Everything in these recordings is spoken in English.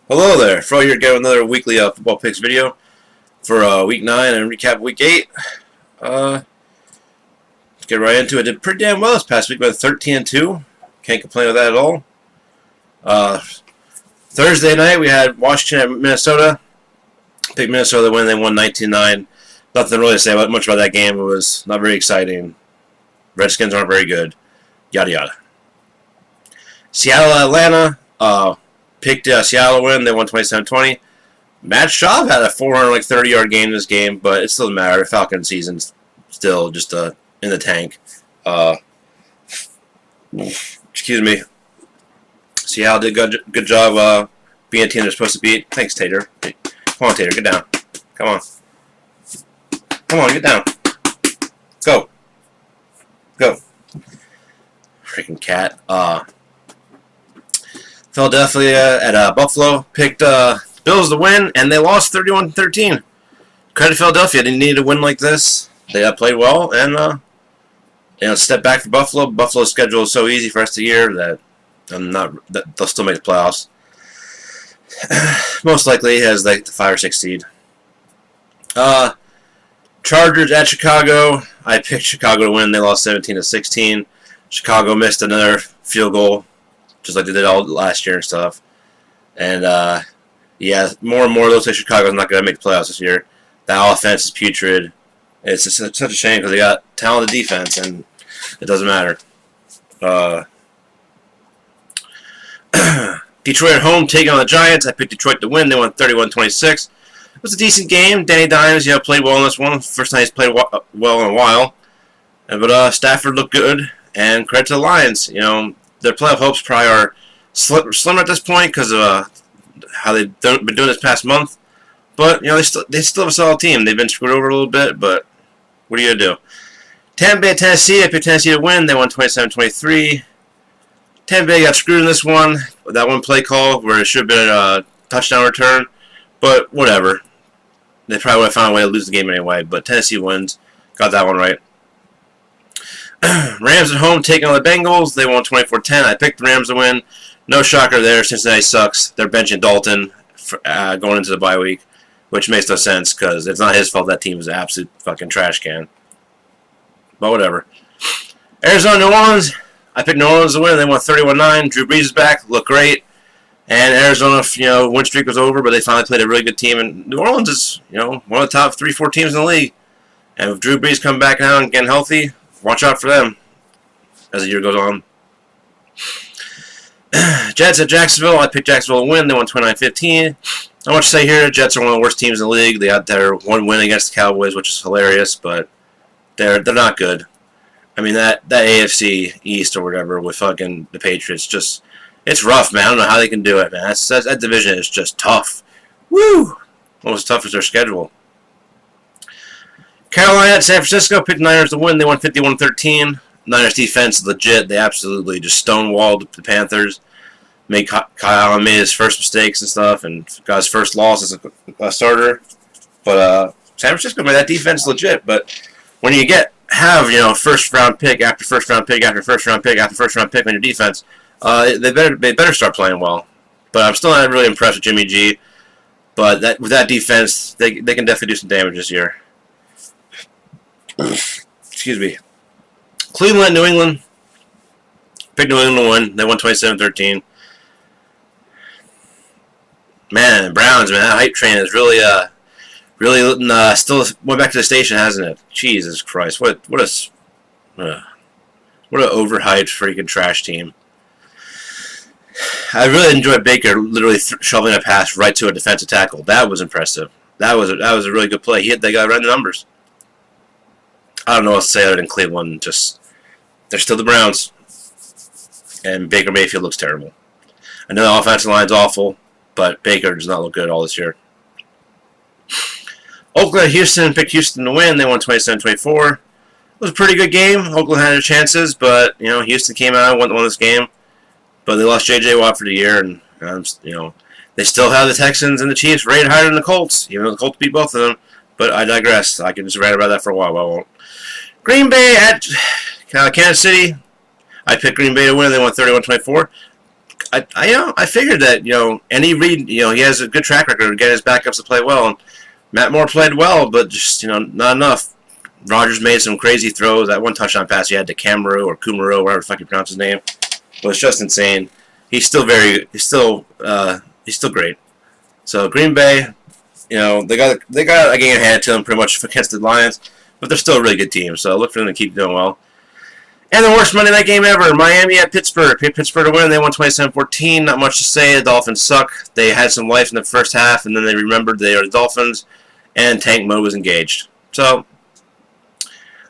Hello there, Fro here again with another weekly football picks video for week 9 and recap week 8. Let's get right into it. Did pretty damn well this past week, about 13-2. Can't complain with that at all. Thursday night we had Washington at Minnesota. Picked Minnesota to win. They won 19-9. Nothing really to say much about that game. It was not very exciting. Redskins aren't very good. Yada yada. Seattle at Atlanta. Picked Seattle to win. They won 27-20. Matt Schaub had a 430-yard game in this game, but it still doesn't matter. Falcons season's still just in the tank. Excuse me. Seattle did good job being a team they're supposed to beat. Thanks, Tater. Hey, come on, Tater, get down. Come on. Come on, get down. Go. Go. Freaking cat. Philadelphia at Buffalo picked Bills to win, and they lost 31-13. Credit to Philadelphia. They needed a win like this. They played well, and step back for Buffalo. Buffalo's schedule is so easy for the rest of the year that they'll still make the playoffs. Most likely as like the 5 or 6 seed. Chargers at Chicago. I picked Chicago to win. They lost 17-16. Chicago missed another field goal, just like they did all last year and stuff. And, yeah, more and more looks like Chicago's not going to make the playoffs this year. That offense is putrid. It's just such a shame because they got talented defense, and it doesn't matter. Detroit at home taking on the Giants. I picked Detroit to win. They won 31-26. It was a decent game. Danny Dimes, played well in this one. First time he's played well in a while. But Stafford looked good, and credit to the Lions. Their playoff hopes probably are slimmer at this point because of how they've been doing this past month. But they still have a solid team. They've been screwed over a little bit, but what are you gonna do? Tampa Bay at Tennessee. I picked Tennessee to win. They won 27-23. Tampa Bay got screwed in this one. That one play call where it should have been a touchdown return, but whatever. They probably would have found a way to lose the game anyway. But Tennessee wins. Got that one right. Rams at home taking on the Bengals. They won 24-10. I picked the Rams to win. No shocker there. Cincinnati sucks. They're benching Dalton going into the bye week, which makes no sense because it's not his fault that team is an absolute fucking trash can. But whatever. Arizona, New Orleans. I picked New Orleans to win. They won 31-9. Drew Brees is back. Looked great. And Arizona, win streak was over, but they finally played a really good team. And New Orleans is, one of the top 3-4 teams in the league. And if Drew Brees come back now and getting healthy, watch out for them as the year goes on. Jets at Jacksonville. I picked Jacksonville to win. They won 29-15. Not much to say here. Jets are one of the worst teams in the league. They got their one win against the Cowboys, which is hilarious, but they're not good. I mean, that AFC East or whatever with fucking the Patriots, it's rough, man. I don't know how they can do it, man. That division is just tough. Woo! Almost as tough as their schedule. Carolina at San Francisco picked Niners to win. They won 51-13. Niners defense is legit. They absolutely just stonewalled the Panthers. Kyle Allen made his first mistakes and stuff and got his first loss as a starter. But San Francisco made that defense legit. But when you have first round pick after first round pick after first round pick after first round pick on your defense, they better start playing well. But I'm still not really impressed with Jimmy G. But with that defense, they can definitely do some damage this year. Excuse me. Cleveland, New England. Picked New England to win. They won 27-13. Man, Browns, man, that hype train is really still went back to the station, hasn't it? Jesus Christ, what a overhyped freaking trash team. I really enjoyed Baker literally shoveling a pass right to a defensive tackle. That was impressive. That was a really good play. He hit that guy right in the numbers. I don't know what to say other than Cleveland. They're still the Browns. And Baker Mayfield looks terrible. I know the offensive line's awful, but Baker does not look good at all this year. Oakland, Houston picked Houston to win. They won 27-24. It was a pretty good game. Oakland had their chances, but Houston came out and won this game. But they lost J.J. Watt for the year, and they still have the Texans and the Chiefs rated higher than the Colts, even though the Colts beat both of them. But I digress. I can just rant about that for a while, but I won't. Green Bay at Kansas City. I picked Green Bay to win. They won 31-24. I figured that Andy Reid he has a good track record of getting his backups to play well, and Matt Moore played well, but just not enough. Rodgers made some crazy throws. That one touchdown pass he had to Kamaru or Kumaru, whatever the fuck you pronounce his name, was just insane. He's still great. So Green Bay, they got a game handed to them pretty much against the Lions, but they're still a really good team. So look for them to keep doing well. And the worst Monday night game ever, Miami at Pittsburgh. Pittsburgh to win. They won 27-14. Not much to say. The Dolphins suck. They had some life in the first half, and then they remembered they are the Dolphins, and tank mode was engaged. So,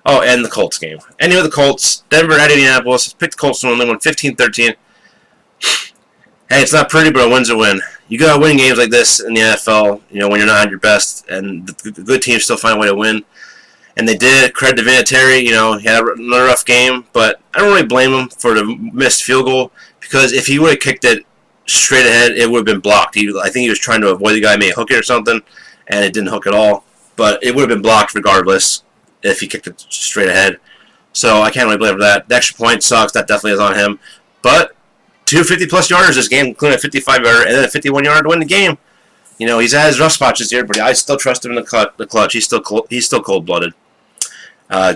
and the Colts game. Anyway, the Colts. Denver at Indianapolis. Picked the Colts to win. They won 15-13. Hey, it's not pretty, but a win's a win. You got to win games like this in the NFL, when you're not at your best, and the good teams still find a way to win. And they did. Credit to Vinatieri. He had another rough game, but I don't really blame him for the missed field goal, because if he would have kicked it straight ahead, it would have been blocked. I think he was trying to avoid the guy, may hook it or something, and it didn't hook at all. But it would have been blocked regardless if he kicked it straight ahead. So I can't really blame him for that. The extra point sucks. That definitely is on him. But 2 50-plus yarders this game, including a 55-yarder and then a 51-yarder to win the game. He's had his rough spots this year, but I still trust him in the clutch. He's still cold-blooded.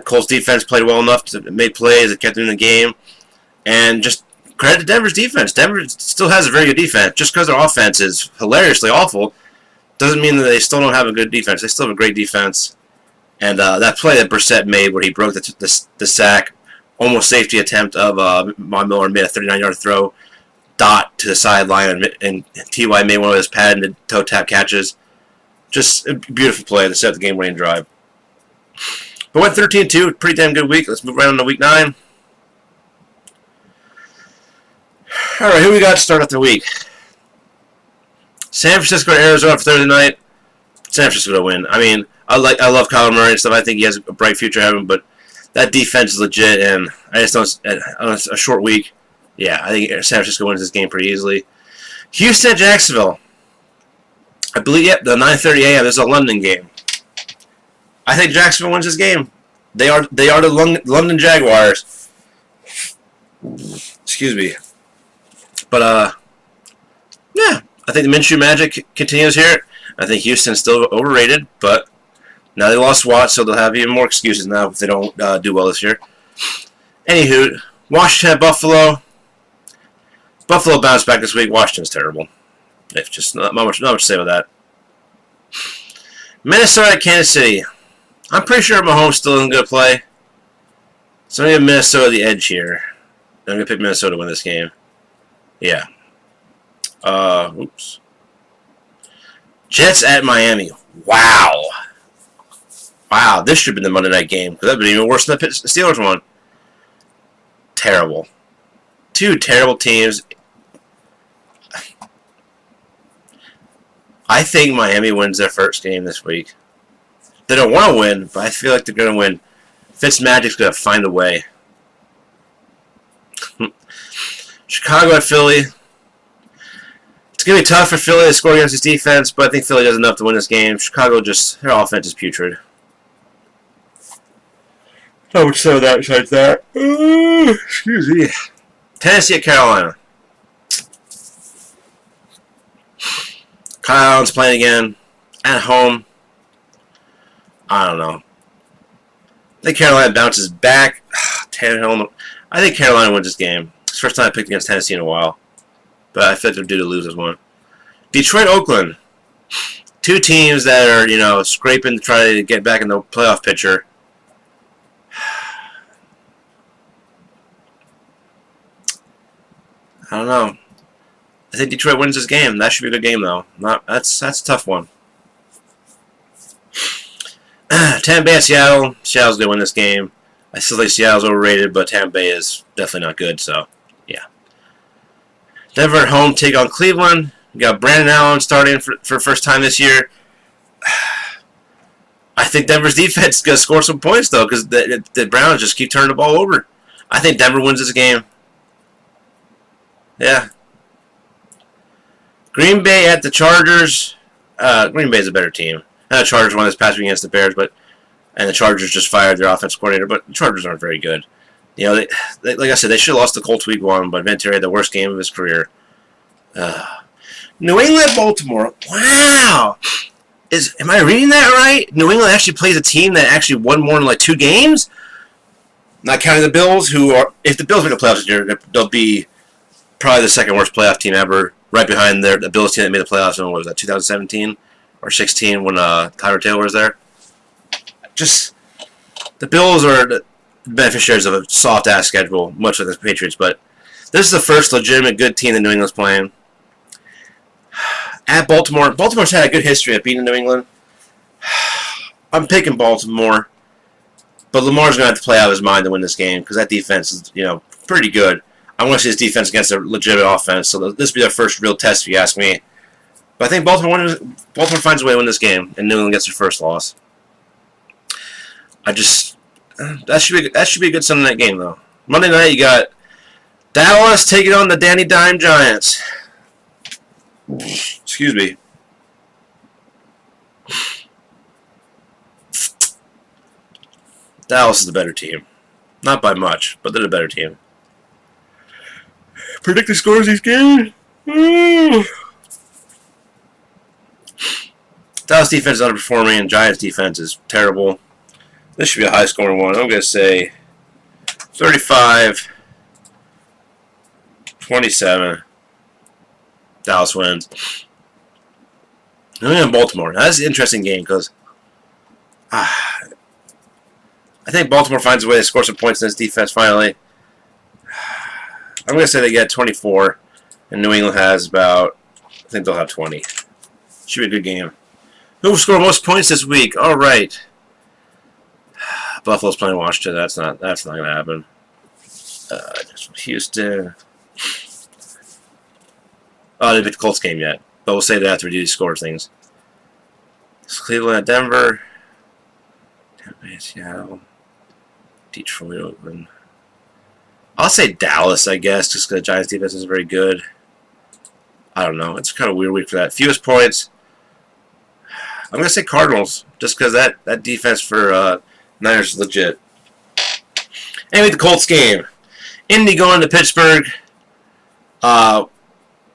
Colts defense played well enough to make plays that kept them in the game. And just credit to Denver's defense. Denver still has a very good defense. Just because their offense is hilariously awful doesn't mean that they still don't have a good defense. They still have a great defense. And that play that Brissett made where he broke the sack, almost safety attempt of Von Miller, made a 39-yard throw, dot to the sideline, and T.Y. made one of his patented toe tap catches. Just a beautiful play to set the game-winning drive. But went 13-2, pretty damn good week. Let's move right on to week 9. All right, who we got to start off the week? San Francisco and Arizona for Thursday night. San Francisco to win. I mean, I love Kyler Murray and stuff. I think he has a bright future ahead of him, but that defense is legit, and I just don't. On a short week, yeah, I think San Francisco wins this game pretty easily. Houston at Jacksonville. I believe, the 9:30 a.m. This is a London game. I think Jacksonville wins this game. They are the London Jaguars. Excuse me. But, yeah. I think the Minshew magic continues here. I think Houston's still overrated, but now they lost Watt, so they'll have even more excuses now if they don't do well this year. Anywho, Washington at Buffalo. Buffalo bounced back this week. Washington's terrible. It's just not much to say about that. Minnesota at Kansas City. I'm pretty sure Mahomes still isn't going to play. So I'm going to give Minnesota the edge here. I'm going to pick Minnesota to win this game. Yeah. Oops. Jets at Miami. Wow. Wow, this should have been the Monday night game, because that would have been even worse than the Steelers one. Terrible. Two terrible teams. I think Miami wins their first game this week. They don't want to win, but I feel like they're going to win. Fitzmagic's going to find a way. Chicago at Philly. It's going to be tough for Philly to score against his defense, but I think Philly does enough to win this game. Chicago their offense is putrid. How much so that besides that? Excuse me. Tennessee at Carolina. Kyle Allen's playing again. At home. I don't know. I think Carolina bounces back. Tannehill. I think Carolina wins this game. It's the first time I picked against Tennessee in a while. But I feel like they're due to lose this one. Detroit, Oakland. Two teams that are, scraping to try to get back in the playoff picture. I don't know. I think Detroit wins this game. That should be a good game, though. That's a tough one. Tampa Bay at Seattle. Seattle's going to win this game. I still think Seattle's overrated, but Tampa Bay is definitely not good, so, yeah. Denver at home take on Cleveland. We got Brandon Allen starting for the first time this year. I think Denver's defense is going to score some points, though, because the Browns just keep turning the ball over. I think Denver wins this game. Yeah. Green Bay at the Chargers. Green Bay's a better team. The Chargers won this past week against the Bears, and the Chargers just fired their offensive coordinator, but the Chargers aren't very good. They like I said, they should have lost the Colts week 1, but Vinatieri had the worst game of his career. New England, Baltimore. Wow. Am I reading that right? New England actually plays a team that actually won more than like 2 games? Not counting the Bills, who are, if the Bills make the playoffs this year, they'll be probably the second worst playoff team ever, right behind the Bills team that made the playoffs in, what was that, 2017 or 16 when Tyler Taylor was there. Just, the Bills are the beneficiaries of a soft-ass schedule, much like the Patriots, but this is the first legitimate good team that New England's playing. At Baltimore, Baltimore's had a good history of beating New England. I'm picking Baltimore, but Lamar's going to have to play out of his mind to win this game because that defense is, pretty good. I want to see his defense against a legitimate offense, so this will be their first real test, if you ask me. But I think Baltimore finds a way to win this game, and New England gets their first loss. That should be a good Sunday night game, though. Monday night, you got Dallas taking on the Danny Dime Giants. Excuse me. Dallas is the better team. Not by much, but they're the better team. Predict the scores of these games? Dallas defense is underperforming, and Giants defense is terrible. This should be a high-scoring one. I'm going to say 35-27. Dallas wins. And Baltimore. Now, that's an interesting game because I think Baltimore finds a way to score some points in this defense finally. I'm going to say they get 24, and New England has about, I think they'll have 20. Should be a good game. Who will score most points this week? All right. Buffalo's playing Washington. That's not going to happen. Houston. Oh, they didn't pick the Colts game yet, but we'll say that after we do these score things. It's Cleveland at Denver. Tampa Bay, Seattle. Detroit, Oakland. I'll say Dallas, I guess, just because the Giants' defense is very good. I don't know. It's kind of a weird week for that. Fewest points. I'm going to say Cardinals, just because that defense for Niners is legit. Anyway, the Colts game. Indy going to Pittsburgh.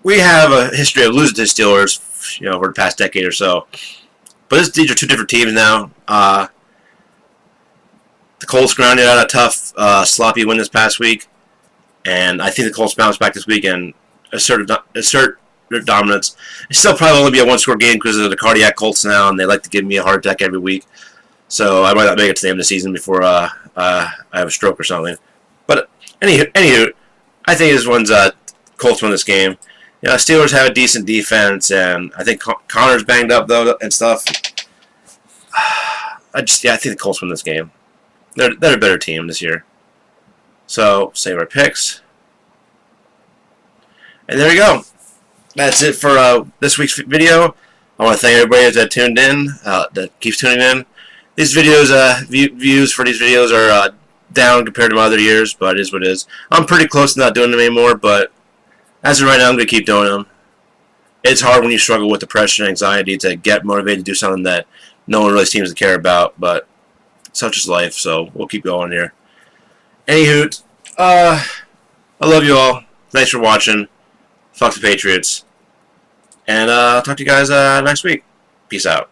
We have a history of losing to the Steelers, over the past decade or so. But these are two different teams now. The Colts grounded out a tough, sloppy win this past week. And I think the Colts bounce back this week and assert their dominance. It's still probably only be a one-score game because of the cardiac Colts now, and they like to give me a heart attack every week. So I might not make it to the end of the season before I have a stroke or something. But anywho, I think this one's Colts win this game. Steelers have a decent defense, and I think Connor's banged up though and stuff. I think the Colts win this game. They're a better team this year. So save our picks, and there you go. That's it for this week's video. I want to thank everybody that tuned in, that keeps tuning in. These videos, views for these videos are down compared to my other years, but it is what it is. I'm pretty close to not doing them anymore, but as of right now, I'm going to keep doing them. It's hard when you struggle with depression and anxiety to get motivated to do something that no one really seems to care about, but such is life, so we'll keep going here. Anywho, I love you all. Thanks for watching. Fuck the Patriots. And I'll talk to you guys next week. Peace out.